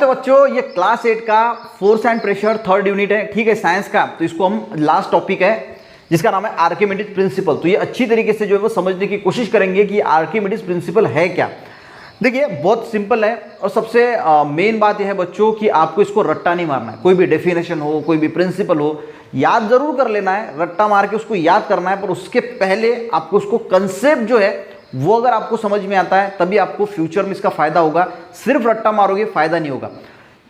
नमस्ते बच्चों, ये क्लास 8 का force and pressure third unit है, ठीक है, साइंस का। तो इसको हम लास्ट टॉपिक है जिसका नाम है आर्किमिडीज प्रिंसिपल। तो ये अच्छी तरीके से जो है वो समझने की कोशिश करेंगे कि आर्किमिडीज प्रिंसिपल है क्या। देखिए बहुत सिंपल है और सबसे मेन बात यह है बच्चों कि आपको इसको रट्टा नहीं मारना है। कोई भी डेफिनेशन हो, कोई भी प्रिंसिपल हो, याद जरूर कर लेना है, रट्टा मार के उसको याद करना है, पर उसके पहले आपको उसको कंसेप्ट जो है वो अगर आपको समझ में आता है तभी आपको फ्यूचर में इसका फायदा होगा। सिर्फ रट्टा मारोगे फायदा नहीं होगा।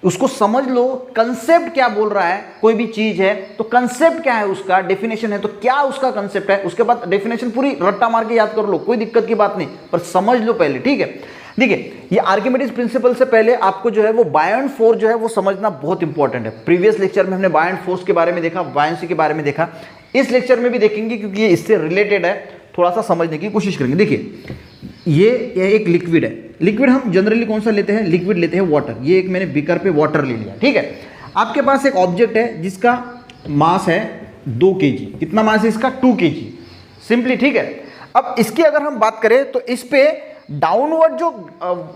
उसको समझ लो, कंसेप्ट क्या बोल रहा है। कोई भी चीज है तो कंसेप्ट क्या है, उसका डेफिनेशन है तो क्या उसका कंसेप्ट है, उसके बाद डेफिनेशन पूरी रट्टा मार के याद कर लो, कोई दिक्कत की बात नहीं, पर समझ लो पहले, ठीक है। देखिए ये आर्किमिडीज प्रिंसिपल से पहले आपको जो है वो बायोंट फोर्स जो है वो समझना बहुत इंपॉर्टेंट है। प्रीवियस लेक्चर में हमने बायोंट फोर्स के बारे में देखा, बायोंसी के बारे में देखा, इस लेक्चर में भी देखेंगे क्योंकि ये इससे रिलेटेड है, थोड़ा सा समझने की कोशिश करेंगे। देखिए ये एक लिक्विड है। लिक्विड हम जनरली कौन सा लेते हैं, लिक्विड लेते हैं वाटर। ये एक मैंने बीकर पे वाटर ले लिया, ठीक है। आपके पास एक ऑब्जेक्ट है जिसका मास है 2 kg। कितना मास है इसका, 2 kg सिंपली, ठीक है। अब इसकी अगर हम बात करें तो इस पे डाउनवर्ड जो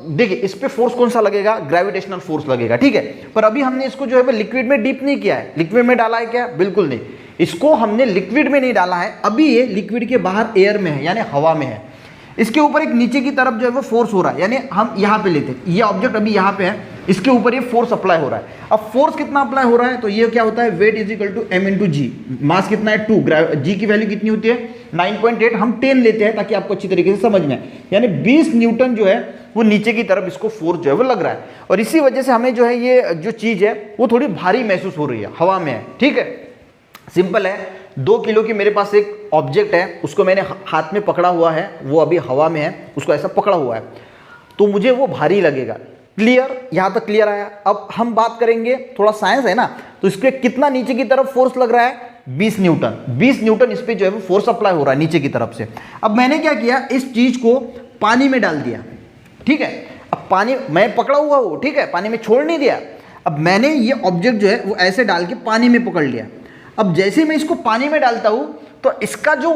देखिए इस पे फोर्स कौन सा लगेगा, ग्रेविटेशनल फोर्स लगेगा, ठीक है। पर अभी हमने इसको जो है वो लिक्विड में डीप नहीं किया है। लिक्विड में डाला है क्या, बिल्कुल नहीं, इसको हमने लिक्विड में नहीं डाला है। अभी ये लिक्विड के बाहर एयर में है यानी हवा में है। इसके ऊपर एक नीचे की तरफ जो है वो फोर्स हो रहा है, यानी हम यहाँ पे लेते हैं, ये ऑब्जेक्ट अभी यहाँ पे है, इसके ऊपर ये फोर्स अप्लाई हो रहा है। अब फोर्स कितना अप्लाई हो रहा है, तो ये क्या होता है, weight is equal to m into g. Mass कितना है 2, जी की वैल्यू कितनी होती है 9.8, हम 10 लेते हैं ताकि आपको अच्छी तरीके से समझ में आए। यानी 20 न्यूटन जो है वो नीचे की तरफ इसको फोर्स जो है वो लग रहा है, और इसी वजह से हमें जो है ये जो चीज है वो थोड़ी भारी महसूस हो रही है, हवा में है, ठीक है। सिंपल है, 2 किलो की मेरे पास एक ऑब्जेक्ट है, उसको मैंने हाथ में पकड़ा हुआ है, वो अभी हवा में है, उसको ऐसा पकड़ा हुआ है, तो मुझे वो भारी लगेगा। क्लियर, यहां तक क्लियर आया। अब हम बात करेंगे, थोड़ा साइंस है ना, तो इस पे कितना नीचे की तरफ फोर्स लग रहा है, 20 न्यूटन। 20 न्यूटन इस पे जो है वो फोर्स अप्लाई हो रहा है नीचे की तरफ से। अब मैंने क्या किया, इस चीज को पानी में डाल दिया, ठीक है। अब पानी मैं पकड़ा हुआ हूं, ठीक है, पानी में छोड़ नहीं दिया। अब मैंने ये ऑब्जेक्ट जो है वो ऐसे डाल के पानी में पकड़ लिया। अब जैसे मैं इसको पानी में डालता हूं तो इसका जो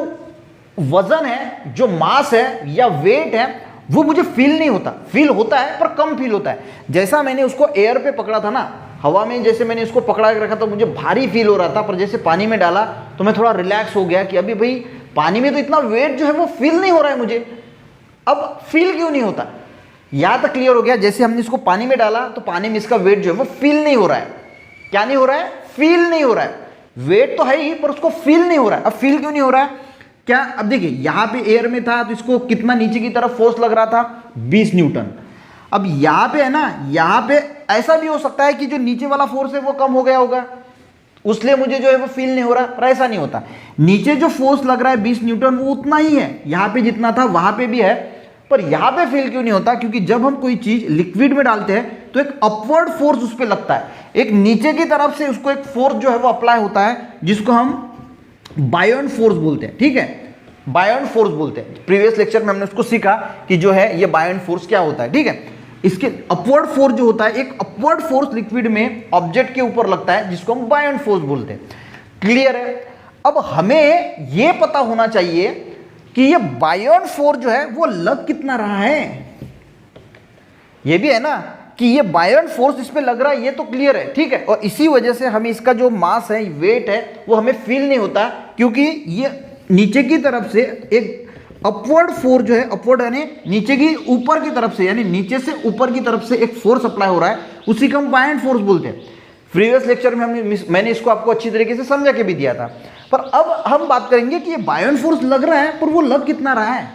वजन है, जो मास है या वेट है, वो मुझे फील नहीं होता। फील होता है पर कम फील होता है। जैसा मैंने उसको एयर पे पकड़ा था ना, हवा में जैसे मैंने इसको पकड़ा के रखा तो मुझे भारी फील हो रहा था, पर जैसे पानी में डाला तो मैं थोड़ा रिलैक्स हो गया कि अभी भाई पानी में तो इतना वेट जो है वो फील नहीं हो रहा है मुझे। अब फील क्यों नहीं होता, यहां तक क्लियर हो गया। जैसे हमने इसको पानी में डाला तो पानी में इसका वेट जो है वो फील नहीं हो रहा है। क्या नहीं हो रहा है, फील नहीं हो रहा है। वेट तो है ही पर उसको फील नहीं हो रहा है। अब फील क्यों नहीं हो रहा है, क्या, अब देखिए यहां पे एयर में था तो इसको कितना नीचे की तरफ फोर्स लग रहा था, 20 न्यूटन। अब यहां पे है ना, यहां पे ऐसा भी हो सकता है कि जो नीचे वाला फोर्स है वो कम हो गया होगा, उसलिए मुझे जो है वो फील नहीं हो रहा, पर ऐसा नहीं होता। नीचे जो फोर्स लग रहा है 20 न्यूटन वो उतना ही है, यहां पे जितना था वहां पे भी है, पर यहां पे फील क्यों नहीं होता, क्योंकि जब हम कोई चीज लिक्विड में डालते हैं तो एक अपवर्ड फोर्स उस पर लगता है, एक नीचे की तरफ से उसको एक फोर्स जो है वो अप्लाई होता है, जिसको हम बायोंट फोर्स बोलते हैं, ठीक है, बायोंट फोर्स बोलते हैं। प्रीवियस लेक्चर में हमने उसको सीखा कि जो है ये बायोंट फोर्स क्या होता है, ठीक है। इसके अपवर्ड फोर्स जो होता है, एक अपवर्ड फोर्स लिक्विड में ऑब्जेक्ट के ऊपर लगता है, जिसको हम बायोंट फोर्स बोलते हैं। क्लियर है। अब हमें ये पता होना चाहिए कि ये बायोंट फोर्स जो है वो लग कितना रहा है, ये भी है ना कि ये बायोंट फोर्स इस पे लग रहा है, ये तो क्लियर है, ठीक है। और इसी वजह से हमें इसका जो मास है, वेट है, वो हमें फील नहीं होता, क्योंकि ये नीचे की तरफ से एक अपवर्ड फोर्स जो है, अपवर्ड यानी नीचे की ऊपर की तरफ से, यानी नीचे से ऊपर की तरफ से एक फोर्स अप्लाई हो रहा है, उसी को हम बायोंट फोर्स बोलते हैं। प्रीवियस लेक्चर में मैंने इसको आपको अच्छी तरीके से समझा के भी दिया था। पर अब हम बात करेंगे कि ये बायोंट फोर्स लग रहा है, पर वो लग कितना रहा है।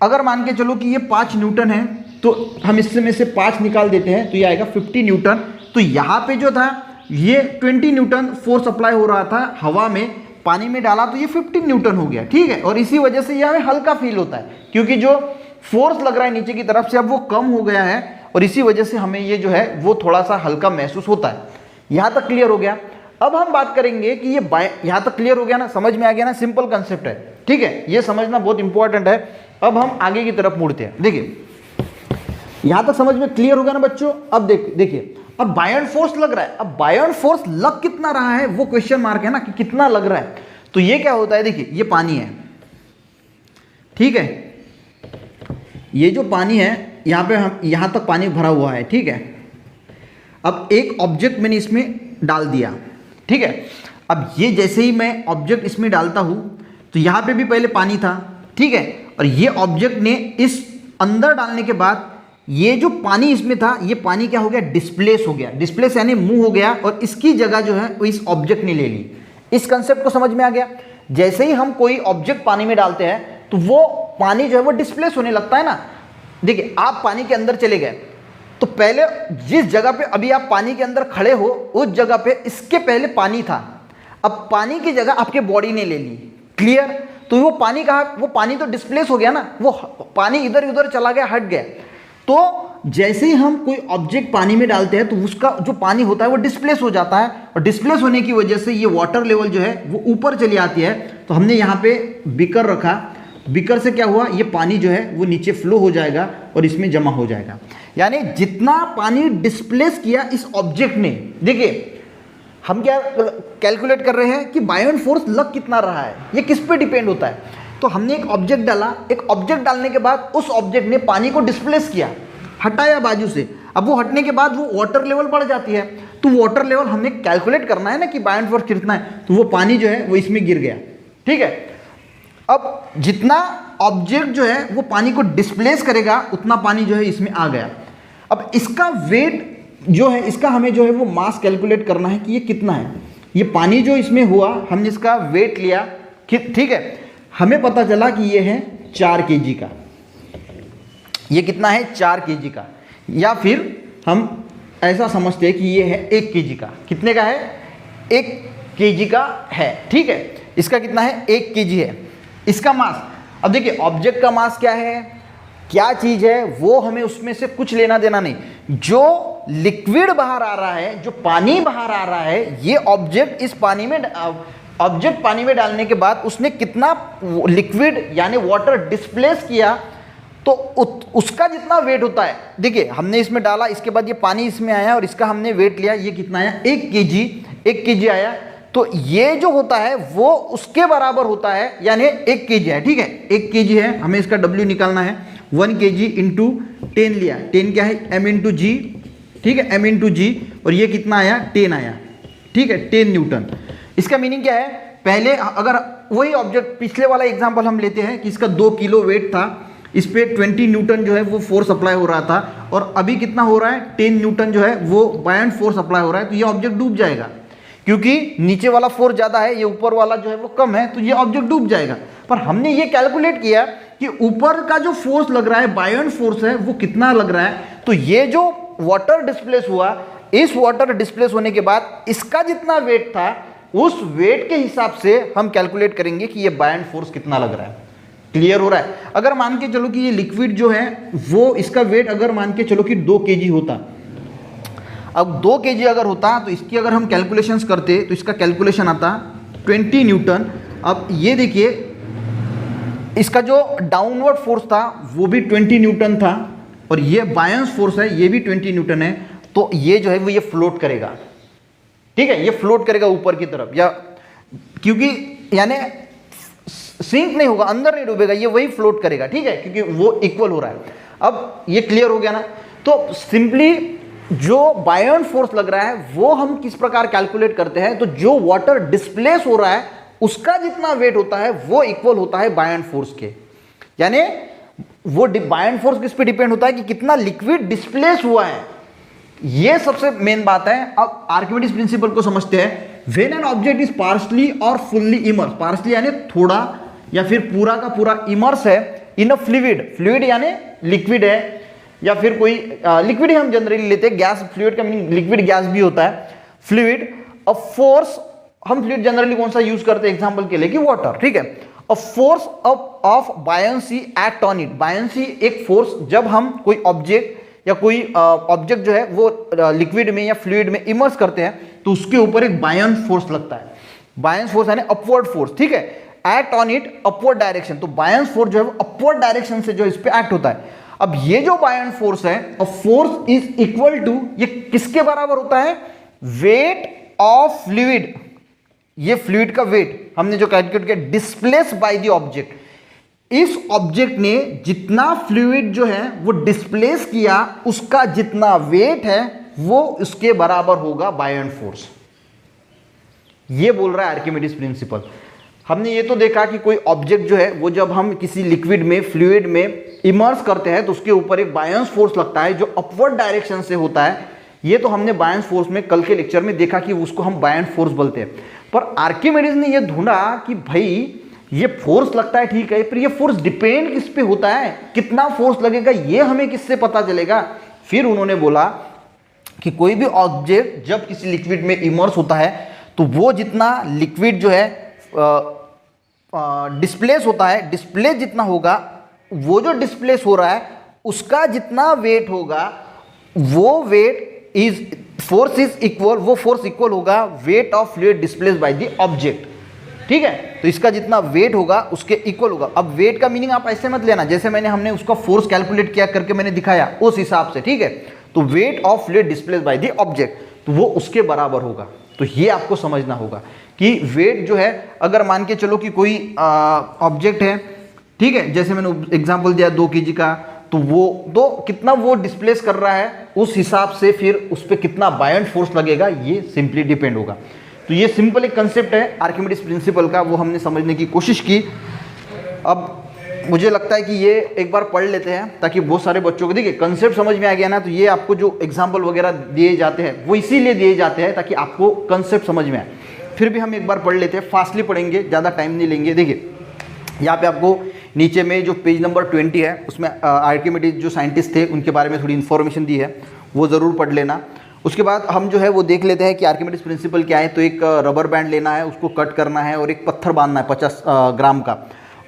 अगर मान के चलो कि ये 5 न्यूटन है तो हम इससे में से 5 निकाल देते हैं तो ये आएगा 50 न्यूटन। तो यहाँ पे जो था ये 20 न्यूटन फोर्स अप्लाई हो रहा था हवा में, पानी में डाला तो ये 15 न्यूटन हो गया, ठीक है। और इसी वजह से ये हमें हल्का फील होता है, क्योंकि जो फोर्स लग रहा है नीचे की तरफ से अब वो कम हो गया है, और इसी वजह से हमें ये जो है वो थोड़ा सा हल्का महसूस होता है। यहाँ तक क्लियर हो गया। अब हम बात करेंगे कि ये यहाँ तक क्लियर हो गया ना, समझ में आ गया ना, सिंपल कंसेप्ट है, ठीक है, ये समझना बहुत इंपॉर्टेंट है। अब हम आगे की तरफ मुड़ते हैं। देखिए यहां तक समझ में क्लियर होगा ना बच्चों। अब देखिए अब बायोंट फोर्स लग रहा है, अब बायोंट फोर्स लग कितना रहा है वो क्वेश्चन मार्क है ना, कि कितना लग रहा है। तो ये क्या होता है, देखिए ये पानी है, ठीक है, ये जो पानी है यहां पे हम यहां तक पानी भरा हुआ है, ठीक है। अब एक ऑब्जेक्ट मैंने इसमें डाल दिया, ठीक है। अब ये जैसे ही मैं ऑब्जेक्ट इसमें डालता हूं तो यहां पे भी पहले पानी था, ठीक है, और ये ऑब्जेक्ट ने इस अंदर डालने के बाद ये जो पानी इसमें था, ये पानी क्या हो गया, डिस्प्लेस हो गया। डिस्प्लेस यानी मूव हो गया और इसकी जगह जो है वो इस ऑब्जेक्ट ने ले ली। इस कंसेप्ट को समझ में आ गया। जैसे ही हम कोई ऑब्जेक्ट पानी में डालते हैं तो वो पानी जो है वो डिस्प्लेस होने लगता है ना। देखिए, आप पानी के अंदर चले गए तो पहले जिस जगह पे अभी आप पानी के अंदर खड़े हो उस जगह पे इसके पहले पानी था। अब पानी की जगह आपके बॉडी ने ले ली। क्लियर? तो वो पानी कहा, वो पानी तो डिस्प्लेस हो गया ना, वो पानी इधर उधर चला गया, हट गया। तो जैसे ही हम कोई ऑब्जेक्ट पानी में डालते हैं तो उसका जो पानी होता है वो डिस्प्लेस हो जाता है, और डिस्प्लेस होने की वजह से ये वाटर लेवल जो है वो ऊपर चली आती है। तो हमने यहाँ पे बीकर रखा, बीकर से क्या हुआ, ये पानी जो है वो नीचे फ्लो हो जाएगा और इसमें जमा हो जाएगा। यानी जितना पानी डिस्प्लेस किया इस ऑब्जेक्ट ने, देखिए हम क्या कैलकुलेट कर रहे हैं कि बायोन फोर्स लग कितना रहा है, ये किस पे डिपेंड होता है। तो हमने एक ऑब्जेक्ट डाला, एक ऑब्जेक्ट डालने के बाद उस ऑब्जेक्ट ने पानी को डिस्प्लेस किया, हटाया बाजू से। अब वो हटने के बाद वो वाटर लेवल बढ़ जाती है, तो वाटर लेवल हमें कैलकुलेट करना है ना कि बायोन फोर्स कितना है। तो वो पानी जो है वो इसमें गिर गया, ठीक है। अब जितना ऑब्जेक्ट जो है वो पानी को डिस्प्लेस करेगा उतना पानी जो है इसमें आ गया। अब इसका वेट जो है, इसका हमें जो है वो मास कैलकुलेट करना है कि ये कितना है। ये पानी जो इसमें हुआ, हमने इसका वेट लिया, ठीक है, हमें पता चला कि ये है 4 kg का। ये कितना है, 4 kg का, या फिर हम ऐसा समझते हैं कि ये है 1 kg का। कितने का है, 1 kg का है, ठीक है। इसका कितना है, 1 kg है इसका मास। अब देखिए ऑब्जेक्ट का मास क्या है, क्या चीज है, वो हमें उसमें से कुछ लेना देना नहीं। जो लिक्विड बाहर आ रहा है, जो पानी बाहर आ रहा है, ये ऑब्जेक्ट इस पानी में, ऑब्जेक्ट पानी में डालने के बाद उसने कितना लिक्विड यानी वाटर डिस्प्लेस किया, तो उसका जितना वेट होता है। देखिए हमने इसमें डाला, इसके बाद ये पानी इसमें आया और इसका हमने वेट लिया, ये कितना आया, 1 kg, 1 kg आया। तो ये जो होता है वो उसके बराबर होता है, यानी 1 kg है, ठीक है, 1 kg है। हमें इसका W निकालना है, 1 kg इंटू 10 लिया, 10 क्या है, m इंटू जी, ठीक है, m इंटू जी, और ये कितना आया, 10 आया, ठीक है, 10 न्यूटन। इसका मीनिंग क्या है, पहले अगर वही ऑब्जेक्ट, पिछले वाला एग्जांपल हम लेते हैं कि इसका 2 किलो वेट था, इस पे 20 न्यूटन जो है वो फोर्स अप्लाई हो रहा था, और अभी कितना हो रहा है, 10 न्यूटन जो है वो बायोंट फोर्स अप्लाई हो रहा है। तो ये ऑब्जेक्ट डूब जाएगा, क्योंकि नीचे वाला फोर्स ज़्यादा है, ये ऊपर वाला जो है वो कम है, तो ये ऑब्जेक्ट डूब जाएगा। पर हमने ये कैलकुलेट किया कि ऊपर का जो फोर्स लग रहा है, बायोंट फोर्स है, वो कितना लग रहा है। तो ये जो वाटर डिस्प्लेस हुआ, इस वाटर डिस्प्लेस होने के बाद इसका जितना वेट था, उस वेट के हिसाब से हम कैलकुलेट करेंगे कि ये बायोंट फोर्स कितना लग रहा है। क्लियर हो रहा है? अगर मान के चलो कि ये लिक्विड जो है वो, इसका वेट अगर मान के चलो कि 2 kg होता, अब 2 kg अगर होता तो इसकी अगर हम कैलकुलेशंस करते तो इसका कैलकुलेशन आता 20 न्यूटन। अब ये देखिए इसका जो डाउनवर्ड फोर्स था वो भी 20 न्यूटन था, और ये बायोंट फोर्स है ये भी 20 न्यूटन है। तो ये जो है वो ये फ्लोट करेगा, ठीक है, ये फ्लोट करेगा ऊपर की तरफ, या क्योंकि यानी सिंक नहीं होगा, अंदर नहीं डूबेगा, ये वही फ्लोट करेगा, ठीक है, क्योंकि वो इक्वल हो रहा है। अब ये क्लियर हो गया ना। तो सिंपली जो बायोंट फोर्स लग रहा है वो हम किस प्रकार कैलकुलेट करते हैं, तो जो वाटर डिस्प्लेस हो रहा है उसका जितना वेट होता है वो इक्वल होता है बायोंट फोर्स के। यानी वो बायोंट फोर्स किस पे डिपेंड होता है कि कितना लिक्विड डिस्प्लेस हुआ है, ये सबसे मेन बात है। अब आर्किमिडीज प्रिंसिपल को समझते हैं। When an object is partially और फुल्ली इमर्स, पार्शली यानी थोड़ा या फिर पूरा का पूरा इमर्स है इन अ फ्लूइड, फ्लूइड यानी लिक्विड है, या फिर कोई लिक्विड ही हम जनरली लेते हैं, गैस, फ्लूइड का मीनिंग लिक्विड गैस भी होता है, फ्लूइड। अ फोर्स, हम फ्लूइड जनरली कौन सा यूज करते हैं एग्जांपल के लिए, कि वाटर, ठीक है। A force of buoyancy act on it, buoyancy एक फोर्स, जब हम कोई ऑब्जेक्ट या कोई ऑब्जेक्ट जो है वो लिक्विड में या फ्लूइड में इमर्स करते हैं तो उसके ऊपर एक बायोंट फोर्स लगता है। बायोंट फोर्स यानी अपवर्ड फोर्स, ठीक है, act on it upward direction. तो बायोंट फोर्स जो है वो अपवर्ड डायरेक्शन से जो इस पे एक्ट होता है। अब ये जो बायोंट फोर्स है, a force is equal to, ये किसके बराबर होता है, वेट ऑफ फ्लूइड, ये फ्लूइड का वेट हमने जो कैलकुलेट किया, डिस्प्लेस बाय द ऑब्जेक्ट। इस ऑब्जेक्ट ने जितना फ्लूइड जो है वो डिस्प्लेस किया, उसका जितना वेट है वो उसके बराबर होगा बायोंट फोर्स। ये बोल रहा है आर्किमिडीज प्रिंसिपल। हमने ये तो देखा कि कोई ऑब्जेक्ट जो है वो जब हम किसी लिक्विड में, फ्लूइड में इमर्स करते हैं तो उसके ऊपर एक बायोंट फोर्स लगता है जो अपवर्ड डायरेक्शन से होता है। ये तो हमने बायोंट फोर्स में कल के लेक्चर में देखा कि उसको हम बायोंट फोर्स बोलते हैं। पर आर्किमिडीज ने ये ढूंढा कि भाई ये फोर्स लगता है, ठीक है, पर ये फोर्स डिपेंड किस पे होता है, कितना फोर्स लगेगा ये हमें किससे पता चलेगा। फिर उन्होंने बोला कि कोई भी ऑब्जेक्ट जब किसी लिक्विड में इमर्स होता है तो वो जितना लिक्विड जो है डिस्प्लेस होता है, डिस्प्लेस जितना होगा, वो जो डिस्प्लेस हो रहा है उसका जितना वेट होगा, वो weight is force is equal, वो फोर्स इक्वल होगा weight of fluid displace by the object. ठीक है, तो इसका जितना वेट होगा उसके इक्वल होगा। अब वेट का मीनिंग आप ऐसे मत लेना जैसे हमने उसका फोर्स कैलकुलेट किया करके मैंने दिखाया उस हिसाब से, ठीक है। तो wait of fluid displace by the object, तो वो उसके बराबर होगा। तो ये आपको समझना होगा कि वेट जो है, अगर मान के चलो कि कोई ऑब्जेक्ट है, ठीक है, जैसे मैंने एग्जांपल दिया 2 kg का, तो वो कितना वो डिस्प्लेस कर रहा है उस हिसाब से फिर उस पर कितना बायोंट फोर्स लगेगा ये सिंपली डिपेंड होगा। तो ये सिंपल एक कंसेप्ट है आर्किमिडीज प्रिंसिपल का, वो हमने समझने की कोशिश की। अब मुझे लगता है कि ये एक बार पढ़ लेते हैं ताकि बहुत सारे बच्चों को, देखिए कंसेप्ट समझ में आ गया ना, तो ये आपको जो एग्जाम्पल वगैरह दिए जाते हैं वो इसीलिए दिए जाते हैं ताकि आपको कंसेप्ट समझ में आए। फिर भी हम एक बार पढ़ लेते हैं, फास्टली पढ़ेंगे, ज़्यादा टाइम नहीं लेंगे। देखिए यहाँ पे आपको नीचे में जो पेज नंबर 20 है उसमें आर्किमिडीज जो साइंटिस्ट थे उनके बारे में थोड़ी इन्फॉर्मेशन दी है, वो ज़रूर पढ़ लेना। उसके बाद हम जो है वो देख लेते हैं कि आर्किमिडीज प्रिंसिपल क्या है। तो एक रबर बैंड लेना है, उसको कट करना है और एक पत्थर बांधना है 50 ग्राम का,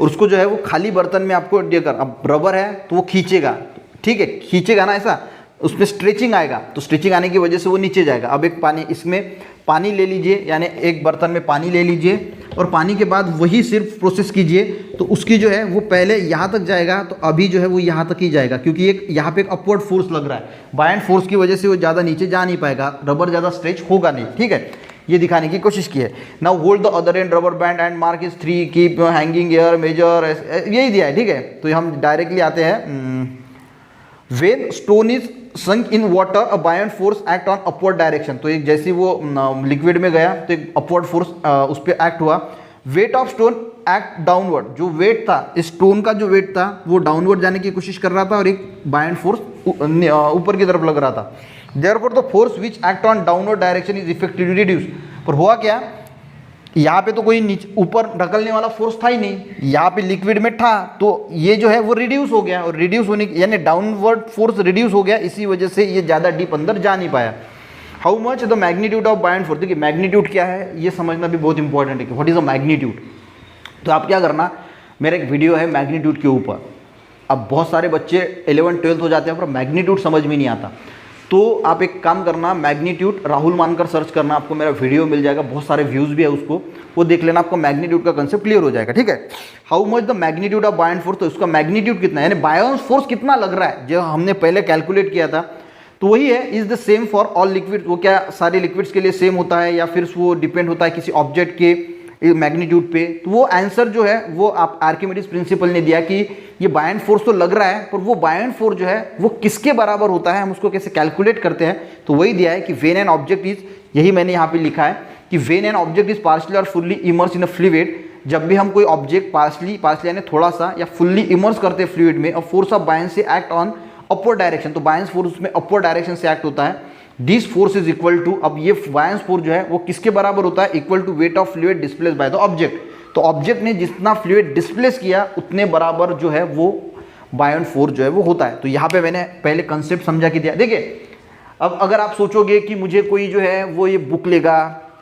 और उसको जो है वो खाली बर्तन में आपको देकर, अब रबर है तो वो खींचेगा, ठीक है, खींचेगा ना ऐसा, उसमें स्ट्रेचिंग आएगा, तो स्ट्रेचिंग आने की वजह से वो नीचे जाएगा। अब एक इसमें पानी ले लीजिए, यानी एक बर्तन में पानी ले लीजिए और पानी के बाद वही सिर्फ प्रोसेस कीजिए, तो उसकी जो है वो पहले यहाँ तक जाएगा, तो अभी जो है वो यहाँ तक ही जाएगा क्योंकि एक यहाँ पे एक अपवर्ड फोर्स लग रहा है, बायोंट फोर्स की वजह से वो ज़्यादा नीचे जा नहीं पाएगा, रबर ज़्यादा स्ट्रेच होगा नहीं, ठीक है। ये दिखाने की कोशिश की है। Now hold the other end rubber band and mark is 3, keep hanging air, measure, यही दिया है, ठीक है। तो हम डायरेक्टली आते हैं, when stone is sunk in water a buoyant force act on upward direction। तो एक जैसे वो लिक्विड में गया तो एक अपवर्ड फोर्स उस पर एक्ट हुआ। Weight of stone act downward, जो वेट था स्टोन का, जो वेट था वो डाउनवर्ड जाने की कोशिश कर रहा था और एक बायोंट फोर्स ऊपर की तरफ लग रहा था। Therefore the force which act on downward direction is effectively reduce. पर हुआ क्या, यहाँ पे तो कोई नीचे ऊपर ढकलने वाला फोर्स था ही नहीं, यहाँ पे लिक्विड में था, तो ये जो है वो रिड्यूस हो गया, और रिड्यूस होने यानी डाउनवर्ड फोर्स रिड्यूस हो गया, इसी वजह से ये ज़्यादा डीप अंदर जा नहीं पाया। How much the magnitude of बायोंट force, देखिए मैग्नीट्यूड क्या है ये समझना भी बहुत इंपॉर्टेंट है कि व्हाट इज द मैग्नीट्यूड। तो आप क्या करना, मेरा एक वीडियो है मैग्नीट्यूड के ऊपर। अब बहुत सारे बच्चे 11th 12th हो जाते हैं पर मैग्नीट्यूड समझ में नहीं आता, तो आप एक काम करना, मैग्नीट्यूड राहुल मानकर सर्च करना, आपको मेरा वीडियो मिल जाएगा, बहुत सारे व्यूज़ भी है उसको, वो देख लेना, आपको मैग्नीट्यूड का कंसेप्ट क्लियर हो जाएगा, ठीक है। How much the magnitude of बायोंट force, तो उसका मैग्नीट्यूड कितना है, यानी बायोंट फोर्स कितना लग रहा है, जो हमने पहले कैलकुलेट किया था, तो वही है is the same for all liquid. वो क्या सारे लिक्विड्स के लिए सेम होता है या फिर वो डिपेंड होता है किसी ऑब्जेक्ट के मैग्नीट्यूड पे। तो वो आंसर जो है वो आप आर्किमिडीज प्रिंसिपल ने दिया कि ये बायोंट फोर्स तो लग रहा है, पर वो बायोंट फोर्स जो है वो किसके बराबर होता है, हम उसको कैसे कैलकुलेट करते हैं। तो वही दिया है कि व्हेन एन ऑब्जेक्ट इज, यही मैंने यहाँ पे लिखा है कि when an object is partially और fully immerse in a fluid, जब भी हम कोई ऑब्जेक्ट पार्शियली यानी थोड़ा सा या फुल्ली इमर्स करते हैं फ्लूइड में, और force of buoyancy act on upward direction, तो बायोंस फोर्स उसमें अपवर्ड डायरेक्शन से एक्ट होता है। This force is equal to, अब ये बायोंस फोर्स जो है वो किसके बराबर होता है, equal to weight of fluid displace by the object. तो ऑब्जेक्ट ने जितना फ्लूइड डिस्प्लेस किया उतने बराबर जो है वो बायोंट फोर्स जो है वो होता है। तो यहाँ पे मैंने पहले कंसेप्ट समझा के दिया। देखिए अब अगर आप सोचोगे कि मुझे कोई जो है वो ये बुक लेगा,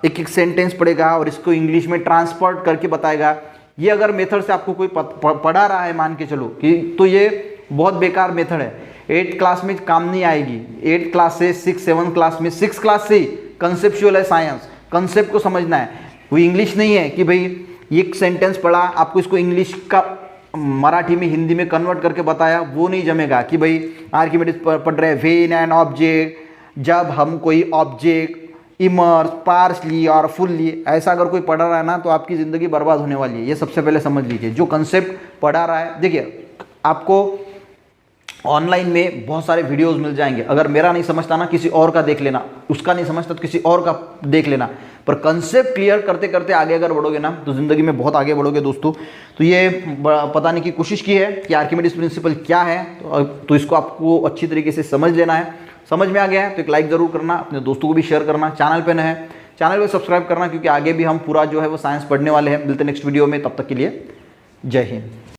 एक एक सेंटेंस पढ़ेगा और इसको इंग्लिश में ट्रांसफर करके बताएगा, ये अगर मेथड से आपको कोई पढ़ा रहा है मान के चलो कि, तो ये बहुत बेकार मेथड है, 8th क्लास में काम नहीं आएगी। 8th क्लास से 6th 7th क्लास में, 6th क्लास से ही कंसेप्चुअल है साइंस, कंसेप्ट को समझना है। वो इंग्लिश नहीं है कि भाई एक सेंटेंस पढ़ा आपको इसको इंग्लिश का मराठी में हिंदी में कन्वर्ट करके बताया, वो नहीं जमेगा कि भाई आर्किमिडीज पढ़ रहे हैं व्हेन एन ऑब्जेक्ट, जब हम कोई ऑब्जेक्ट इमर्स पार्शली और फुल्ली, ऐसा अगर कोई पढ़ रहा है ना तो आपकी ज़िंदगी बर्बाद होने वाली है। ये सबसे पहले समझ लीजिए, जो कंसेप्ट पढ़ा रहा है। देखिए आपको ऑनलाइन में बहुत सारे वीडियोस मिल जाएंगे, अगर मेरा नहीं समझता ना किसी और का देख लेना, उसका नहीं समझता तो किसी और का देख लेना, पर कंसेप्ट क्लियर करते करते आगे अगर बढ़ोगे ना तो ज़िंदगी में बहुत आगे बढ़ोगे दोस्तों। तो ये बताने की कोशिश की है कि आर्किमिडीज प्रिंसिपल क्या है, तो इसको आपको अच्छी तरीके से समझ लेना है। समझ में आ गया है तो एक लाइक ज़रूर करना, अपने दोस्तों को भी शेयर करना, चैनल पर नए है चैनल को सब्सक्राइब करना, क्योंकि आगे भी हम पूरा जो है वो साइंस पढ़ने वाले हैं। मिलते हैं नेक्स्ट वीडियो में, तब तक के लिए जय हिंद।